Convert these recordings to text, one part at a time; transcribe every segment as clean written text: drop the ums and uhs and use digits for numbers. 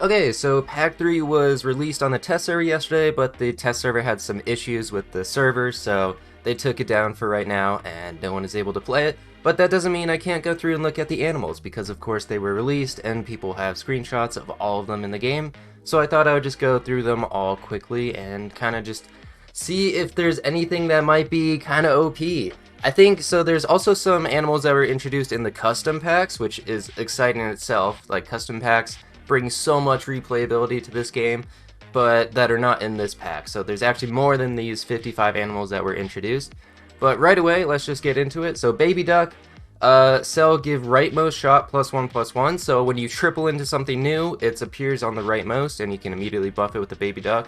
Okay, so Pack 3 was released on the test server yesterday, but the test server had some issues with the server, so they took it down for right now, and no one is able to play it. But that doesn't mean I can't go through and look at the animals, because of course they were released, and people have screenshots of all of them in the game. So I thought I would just go through them all quickly, and kind of just see if there's anything that might be kind of OP. I think, so there's also some animals that were introduced in the custom packs, which is exciting in itself. Like, custom packs bring so much replayability to this game, but that are not in this pack. So there's actually more than these 55 animals that were introduced. But right away, let's just get into it. So Baby Duck, Cell give rightmost shot +1/+1. So when you triple into something new, it appears on the rightmost, and you can immediately buff it with the Baby Duck.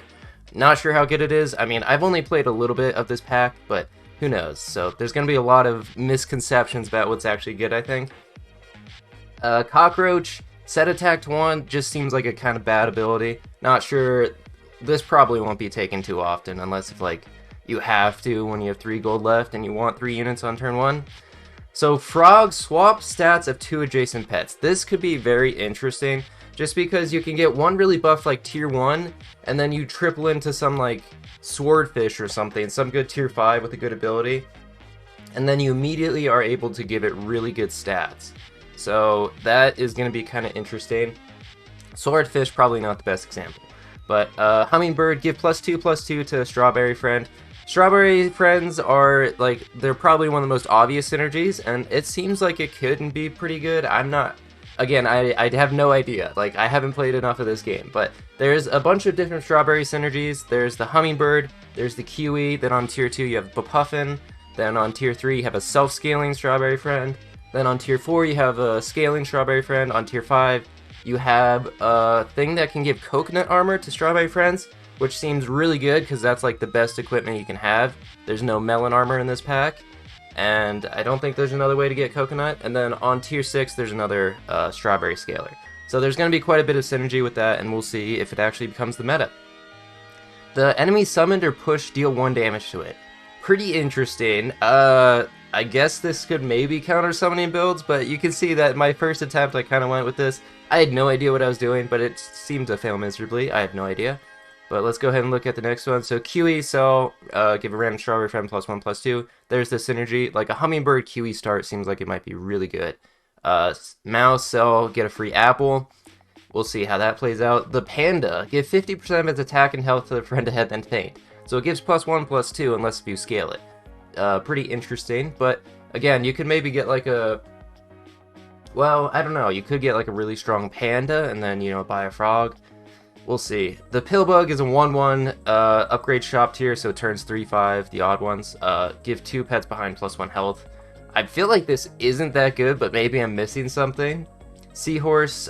Not sure how good it is. I mean, I've only played a little bit of this pack, but who knows. So there's going to be a lot of misconceptions about what's actually good, I think. Cockroach, set attack to 1 just seems like a kind of bad ability. Not sure, this probably won't be taken too often unless if like you have to when you have 3 gold left and you want 3 units on turn 1. So Frog, swap stats of 2 adjacent pets. This could be very interesting just because you can get one really buff like tier 1 and then you triple into some like Swordfish or something, some good tier 5 with a good ability, and then you immediately are able to give it really good stats. So that is going to be kind of interesting. Swordfish, probably not the best example. But Hummingbird, give +2/+2 to Strawberry Friend. Strawberry Friends are, like, they're probably one of the most obvious synergies, and it seems like it could be pretty good. I'm not, again, I have no idea. Like, I haven't played enough of this game, but there's a bunch of different Strawberry synergies. There's the Hummingbird, there's the Kiwi, then on tier 2 you have Bapuffin, then on tier 3 you have a self-scaling Strawberry Friend, then on tier 4 you have a scaling Strawberry Friend, on tier 5 you have a thing that can give coconut armor to Strawberry Friends, which seems really good because that's like the best equipment you can have. There's no melon armor in this pack, and I don't think there's another way to get coconut. And then on tier 6 there's another Strawberry Scaler. So there's going to be quite a bit of synergy with that, and we'll see if it actually becomes the meta. The enemy summoned or pushed deal 1 damage to it. Pretty interesting. I guess this could maybe counter summoning builds, but you can see that my first attempt I kind of went with this. I had no idea what I was doing, but it seemed to fail miserably. I have no idea. But let's go ahead and look at the next one. So Kiwi, Cell, give a random Strawberry Friend +1/+2. There's the synergy. Like a Hummingbird Kiwi start seems like it might be really good. Mouse, Cell, get a free apple. We'll see how that plays out. The Panda, give 50% of its attack and health to the friend ahead, then faint. So it gives +1/+2 unless you scale it. Pretty interesting, but again, you could maybe get like a, well, I don't know, you could get like a really strong Panda and then, you know, buy a frog. We'll see. The Pillbug is a 1/1 upgrade shop tier, so it turns 3/5, the odd ones. Give 2 pets behind +1 health. I feel like this isn't that good, but maybe I'm missing something. Seahorse,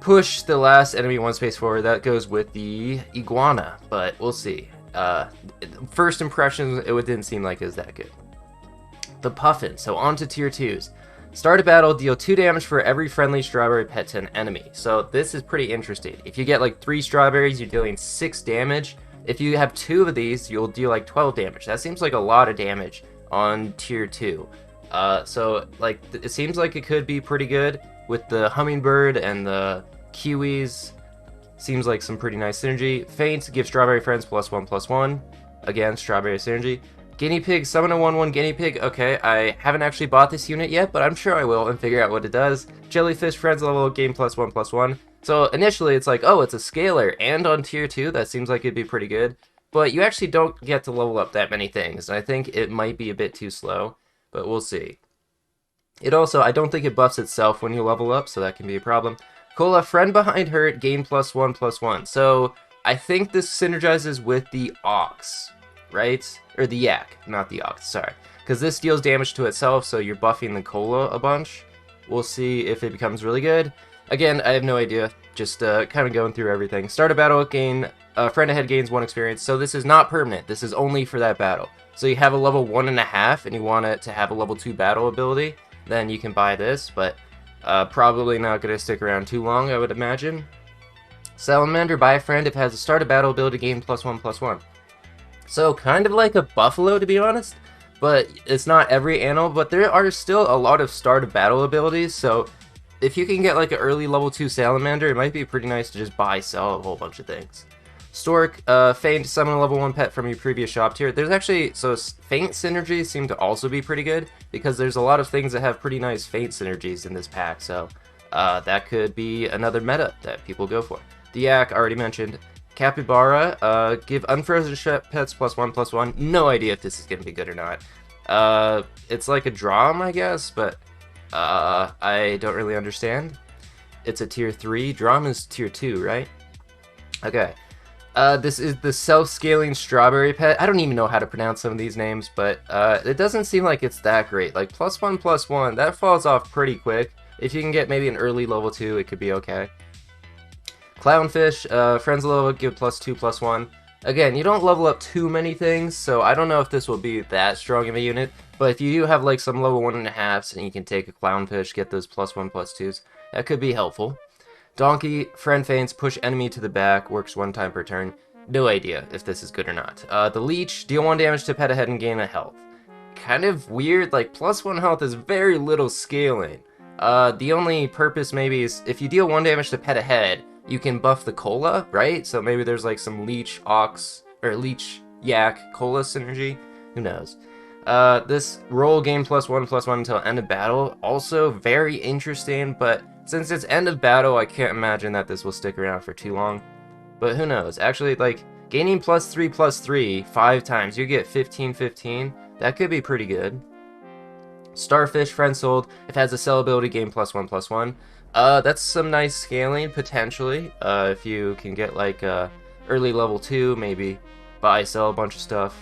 push the last enemy 1 space forward. That goes with the Iguana, but we'll see. First impressions, it didn't seem like it was that good. The Puffin, so on to tier 2s. Start a battle, deal 2 damage for every friendly strawberry pet to an enemy. So this is pretty interesting. If you get like 3 strawberries, you're dealing 6 damage. If you have 2 of these, you'll deal like 12 damage. That seems like a lot of damage on tier 2. So like it seems like it could be pretty good with the Hummingbird and the Kiwis. Seems like some pretty nice synergy. Faint, give Strawberry Friends +1/+1. Again, Strawberry synergy. Guinea Pig, summon a 1/1 Guinea Pig. Okay, I haven't actually bought this unit yet, but I'm sure I will and figure out what it does. Jellyfish, Friends level, gain +1/+1. So initially it's like, oh, it's a scaler, and on tier 2, that seems like it'd be pretty good. But you actually don't get to level up that many things. I think it might be a bit too slow, but we'll see. It also, I don't think it buffs itself when you level up, so that can be a problem. Cola, friend behind her, gain +1/+1. So I think this synergizes with the Ox, right? Or the Yak, not the Ox, sorry. Because this deals damage to itself, so you're buffing the Cola a bunch. We'll see if it becomes really good. Again, I have no idea. Just kind of going through everything. Start a battle, friend ahead gains 1 experience. So this is not permanent. This is only for that battle. So you have a level 1.5 and you want it to have a level 2 battle ability, then you can buy this, but probably not going to stick around too long, I would imagine. Salamander, buy a friend if it has a start a battle ability, gain +1/+1. So kind of like a buffalo, to be honest, but it's not every animal, but there are still a lot of start a battle abilities, so if you can get like an early level 2 salamander, it might be pretty nice to just buy, sell a whole bunch of things. Stork, Faint, summon a level 1 pet from your previous shop tier. There's actually, so Faint synergies seem to also be pretty good, because there's a lot of things that have pretty nice Faint synergies in this pack, so that could be another meta that people go for. Diak, already mentioned. Capybara, give unfrozen pets +1/+1. No idea if this is going to be good or not. It's like a Drom, I guess, but I don't really understand. It's a tier 3. Drom is tier 2, right? Okay. This is the self-scaling strawberry pet. I don't even know how to pronounce some of these names, but it doesn't seem like it's that great. Like +1/+1, that falls off pretty quick. If you can get maybe an early level 2, it could be okay. Clownfish, friends level, give +2/+1. Again, you don't level up too many things, so I don't know if this will be that strong of a unit, but if you do have like some level 1.5s and you can take a Clownfish, get those +1/+2s, that could be helpful. Donkey, friend feints, push enemy to the back, works 1 time per turn. No idea if this is good or not. The Leech, deal 1 damage to pet ahead and gain a health. Kind of weird, like +1 health is very little scaling. The only purpose maybe is if you deal 1 damage to pet ahead, you can buff the cola, right? So maybe there's like some Leech Ox or Leech Yak cola synergy. Who knows? This roll gain +1/+1 until end of battle. Also very interesting, but since it's end of battle, I can't imagine that this will stick around for too long. But who knows? Actually, like gaining +3/+3 5 times, you get 15/15. That could be pretty good. Starfish, friend sold. If it has a sell ability, gain +1/+1. That's some nice scaling, potentially. If you can get like early level 2, maybe buy, sell a bunch of stuff.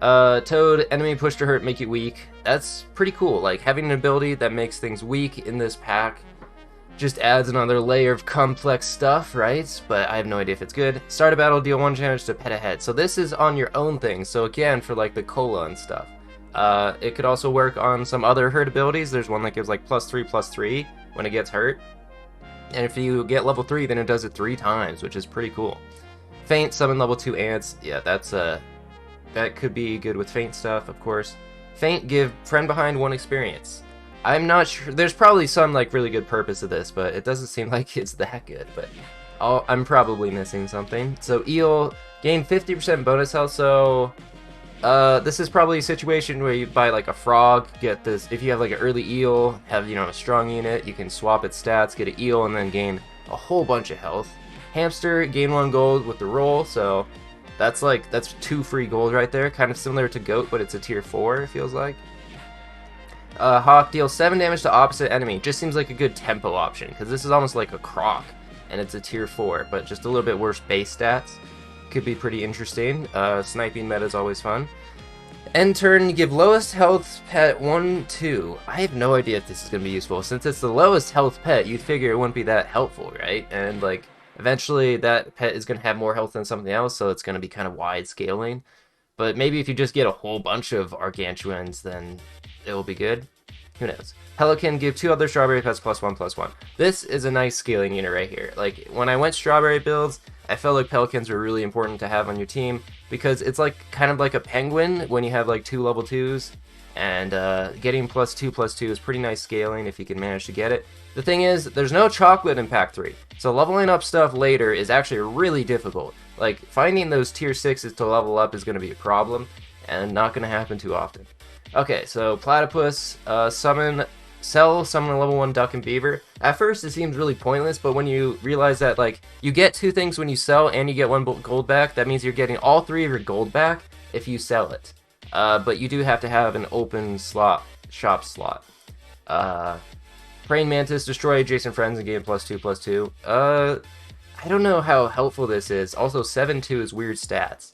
Toad, enemy push to hurt, make you weak. That's pretty cool. Like having an ability that makes things weak in this pack just adds another layer of complex stuff, right? But I have no idea if it's good. Start a battle, deal 1 damage to pet ahead. So this is on your own thing. So again, for like the cola and stuff. It could also work on some other hurt abilities. There's one that gives like +3/+3 when it gets hurt. And if you get level 3, then it does it 3 times, which is pretty cool. Faint, summon level 2 ants. Yeah, that could be good with Faint stuff, of course. Faint, give friend behind 1 experience. I'm not sure. There's probably some like really good purpose to this, but it doesn't seem like it's that good. But I'm probably missing something. So Eel, gain 50% bonus health. So this is probably a situation where you buy like a frog, get this. If you have like an early eel, have a strong unit, you can swap its stats, get an eel, and then gain a whole bunch of health. Hamster, gain 1 gold with the roll. So that's 2 free gold right there. Kind of similar to Goat, but it's a tier 4. It feels like. Hawk, deals 7 damage to opposite enemy. Just seems like a good tempo option, because this is almost like a Croc, and it's a tier 4, but just a little bit worse base stats. Could be pretty interesting. Sniping meta is always fun. End turn, give lowest health pet 1/2. I have no idea if this is going to be useful. Since it's the lowest health pet, you'd figure it wouldn't be that helpful, right? And like, eventually that pet is going to have more health than something else, so it's going to be kind of wide scaling. But maybe if you just get a whole bunch of Gargantuans, then it will be good. Who knows? Pelican, give 2 other strawberry pets +1/+1. This is a nice scaling unit right here. Like, when I went strawberry builds, I felt like Pelicans were really important to have on your team, because it's like kind of like a penguin when you have like 2 level 2s, and getting +2/+2 is pretty nice scaling if you can manage to get it. The thing is, there's no chocolate in pack 3, so leveling up stuff later is actually really difficult. Like, finding those tier 6s to level up is going to be a problem, and not going to happen too often. Okay, so Platypus, summon a level 1 duck and beaver. At first it seems really pointless, but when you realize that like you get 2 things when you sell and you get 1 gold back, that means you're getting all 3 of your gold back if you sell it. But you do have to have an open shop slot. Praying Mantis, destroy adjacent friends and gain +2/+2. I don't know how helpful this is. Also 7/2 is weird stats.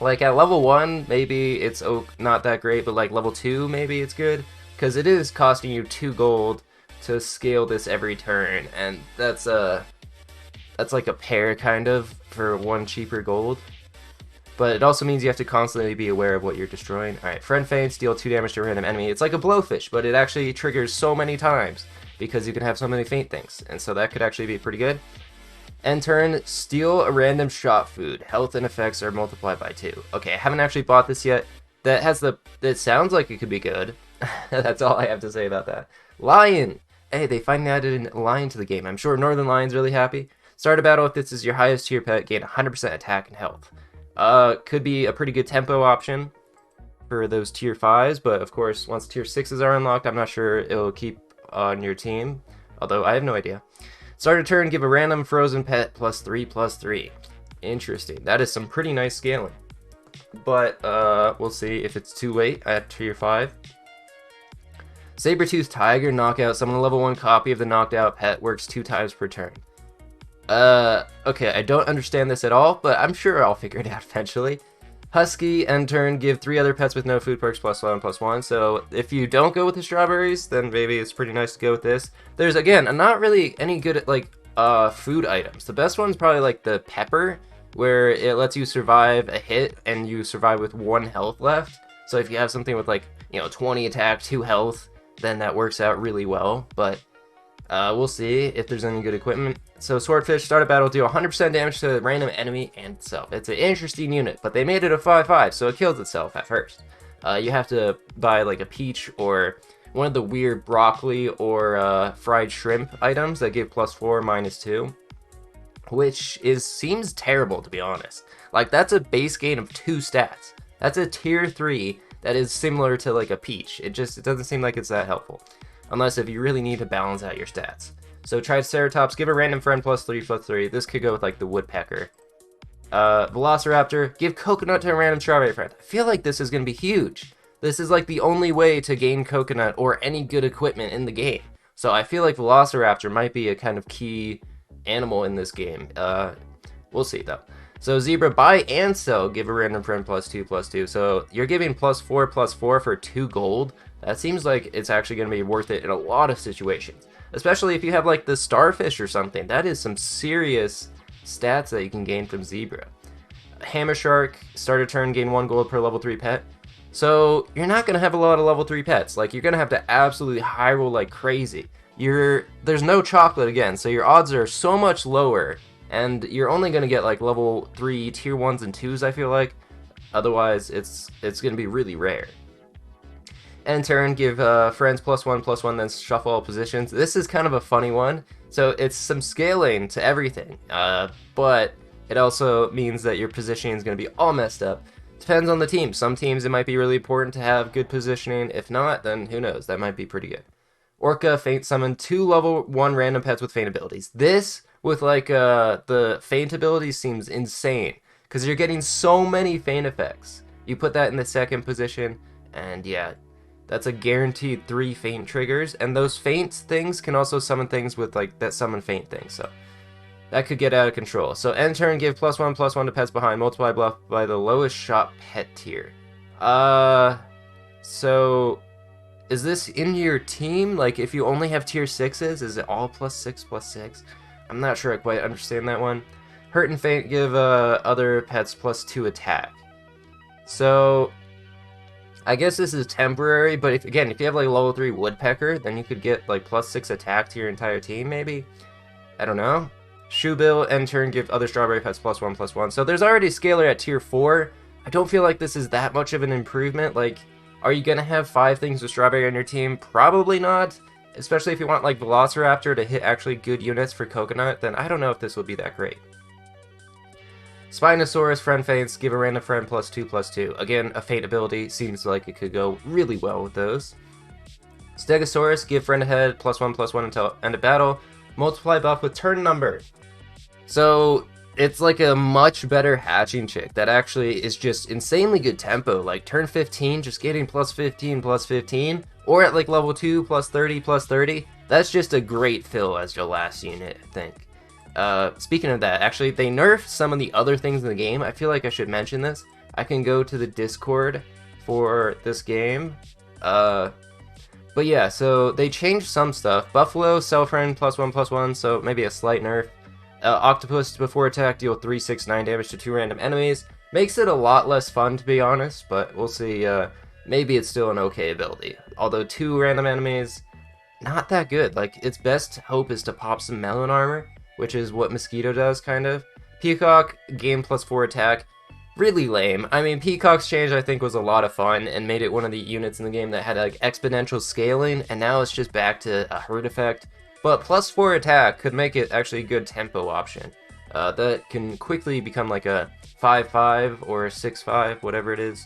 Like at level 1, maybe it's not that great, but like level 2, maybe it's good. Because it is costing you 2 gold to scale this every turn, and that's like a pair kind of for 1 cheaper gold. But it also means you have to constantly be aware of what you're destroying. Alright, friend feints, deal 2 damage to a random enemy. It's like a blowfish, but it actually triggers so many times because you can have so many feint things, and so that could actually be pretty good. End turn, steal a random shop food. Health and effects are multiplied by 2. Okay, I haven't actually bought this yet. It sounds like it could be good. That's all I have to say about that. Lion, Hey, they finally added a lion to the game. I'm sure Northern Lion's really happy. Start a battle if this is your highest tier pet, gain 100% attack and health. Could be a pretty good tempo option for those tier 5s, but of course, once tier 6s are unlocked, I'm not sure it'll keep on your team, although I have no idea. Start a turn, give a random frozen pet +3/+3. Interesting. That is some pretty nice scaling. But we'll see if it's too late at tier 5. Saber-toothed tiger knockout. Summon a level 1 copy of the knocked out pet. Works 2 times per turn. Okay, I don't understand this at all, but I'm sure I'll figure it out eventually. Husky, end turn, give 3 other pets with no food perks +1/+1. So if you don't go with the strawberries, then maybe it's pretty nice to go with this. There's, again, not really any good at, like, food items. The best one's probably, like, the pepper, where it lets you survive a hit, and you survive with 1 health left. So if you have something with, like, 20 attack, 2 health, then that works out really well. But we'll see if there's any good equipment. So Swordfish, start a battle, do 100% damage to a random enemy and itself. It's an interesting unit, but they made it a 5/5, so it kills itself at first. You have to buy like a peach or one of the weird broccoli or fried shrimp items that give +4, -2, which seems terrible, to be honest. Like, that's a base gain of 2 stats. That's a tier 3 that is similar to like a peach. It doesn't seem like it's that helpful, unless if you really need to balance out your stats. So Triceratops, give a random friend +3/+3. This could go with like the woodpecker. Velociraptor, give coconut to a random strawberry friend. I feel like this is going to be huge. This is like the only way to gain coconut or any good equipment in the game. So I feel like Velociraptor might be a kind of key animal in this game. We'll see though. So Zebra, buy and sell, give a random friend +2/+2. So you're giving +4/+4 for 2 gold. That seems like it's actually going to be worth it in a lot of situations. Especially if you have like the Starfish or something. That is some serious stats that you can gain from Zebra. Hammer Shark, start a turn, gain 1 gold per level 3 pet. So you're not going to have a lot of level 3 pets. Like, you're going to have to absolutely high roll like crazy. There's no chocolate again, so your odds are so much lower. And you're only going to get like level 3 tier 1s and 2s, I feel like. Otherwise, it's going to be really rare. End turn, give friends +1/+1, then shuffle all positions. This is kind of a funny one. So it's some scaling to everything, but it also means that your positioning is going to be all messed up. Depends on the team. Some teams it might be really important to have good positioning. If not, then who knows? That might be pretty good. Orca, feint summon 2 level 1 random pets with feint abilities. This with like the feint abilities seems insane because you're getting so many feint effects. You put that in the 2nd position, and yeah. That's a guaranteed 3 feint triggers, and those feint things can also summon things with like that summon feint thing, so that could get out of control. So end turn, give +1/+1 to pets behind, multiply bluff by the lowest shot pet tier. So is this in your team? Like, if you only have tier 6s, is it all +6/+6? I'm not sure I quite understand that one. Hurt and feint, give other pets +2 attack. So I guess this is temporary, but if you have like level 3 woodpecker, then you could get like +6 attack to your entire team, maybe? I don't know. Shoebill, end turn, give other strawberry pets +1/+1. So there's already scaler at tier 4. I don't feel like this is that much of an improvement. Like, are you gonna have 5 things with strawberry on your team? Probably not. Especially if you want like Velociraptor to hit actually good units for coconut, then I don't know if this would be that great. Spinosaurus, friend feints, give a random friend +2/+2. Again, a feint ability, seems like it could go really well with those. Stegosaurus, give friend ahead +1/+1 until end of battle. Multiply buff with turn number. So it's like a much better hatching chick that actually is just insanely good tempo. Like turn 15, just getting +15/+15, or at like level 2 +30/+30. That's just a great fill as your last unit, I think. Speaking of that, actually, they nerfed some of the other things in the game. I feel like I should mention this. I can go to the Discord for this game. But yeah, so they changed some stuff. Buffalo, self-friend, +1/+1, so maybe a slight nerf. Octopus, before attack, deal 3, 6, 9 damage to 2 random enemies. Makes it a lot less fun, to be honest, but we'll see. Maybe it's still an okay ability. Although 2 random enemies, not that good. Like, its best hope is to pop some melon armor, which is what Mosquito does, kind of. Peacock, gain +4 attack. really lame. I mean, Peacock's change I think was a lot of fun and made it one of the units in the game that had like exponential scaling, and now it's just back to a hurt effect. But +4 attack could make it actually a good tempo option. That can quickly become like a 5-5 or a 6-5, whatever it is.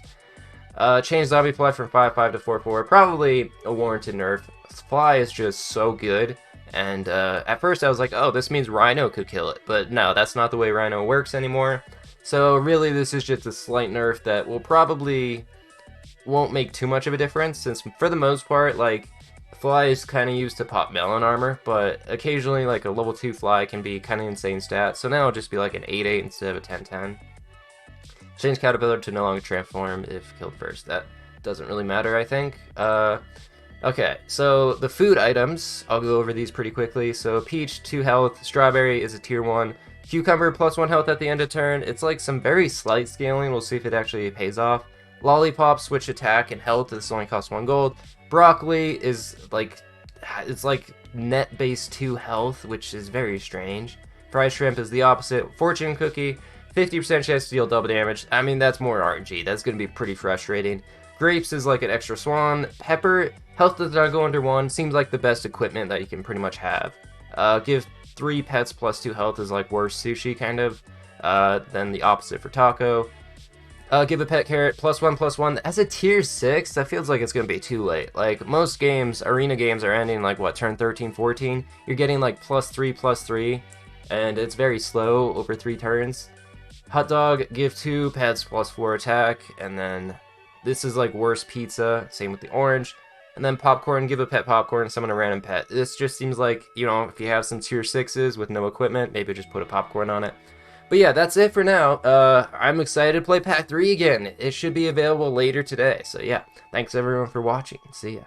Change Zombie Fly from 5-5 to 4-4, probably a warranted nerf. Fly is just so good, and at first I was like, oh, this means Rhino could kill it, but no, that's not the way Rhino works anymore. So really this is just a slight nerf that will probably won't make too much of a difference, since for the most part, like, Fly is kind of used to pop melon armor, but occasionally like a level 2 Fly can be kind of insane stat, so now it'll just be like an 8-8 instead of a 10-10. Change Caterpillar to no longer transform if killed first. That doesn't really matter, I think. Okay, so the food items, I'll go over these pretty quickly. So Peach, 2 health, Strawberry is a tier 1, Cucumber +1 health at the end of turn. It's like some very slight scaling, we'll see if it actually pays off. Lollipop, switch attack and health, this only costs 1 gold. Broccoli is like, it's like net base 2 health, which is very strange. Fried Shrimp is the opposite. Fortune Cookie, 50% chance to deal double damage. I mean, that's more RNG. That's going to be pretty frustrating. Grapes is like an extra swan. Pepper, health does not go under 1. Seems like the best equipment that you can pretty much have. Give 3 pets +2 health is like worse sushi, kind of. Then the opposite for Taco. Give a pet carrot +1/+1. As a tier 6, that feels like it's going to be too late. Like, most games, arena games are ending like, what, turn 13, 14? You're getting like +3/+3, and it's very slow over 3 turns. Hot dog, give 2 pets +4 attack, and then this is like worse pizza, same with the orange. And then popcorn, give a pet popcorn, summon a random pet. This just seems like, you know, if you have some tier 6s with no equipment, maybe just put a popcorn on it. But yeah, that's it for now. I'm excited to play Pack 3 again. It should be available later today. So yeah, thanks everyone for watching. See ya.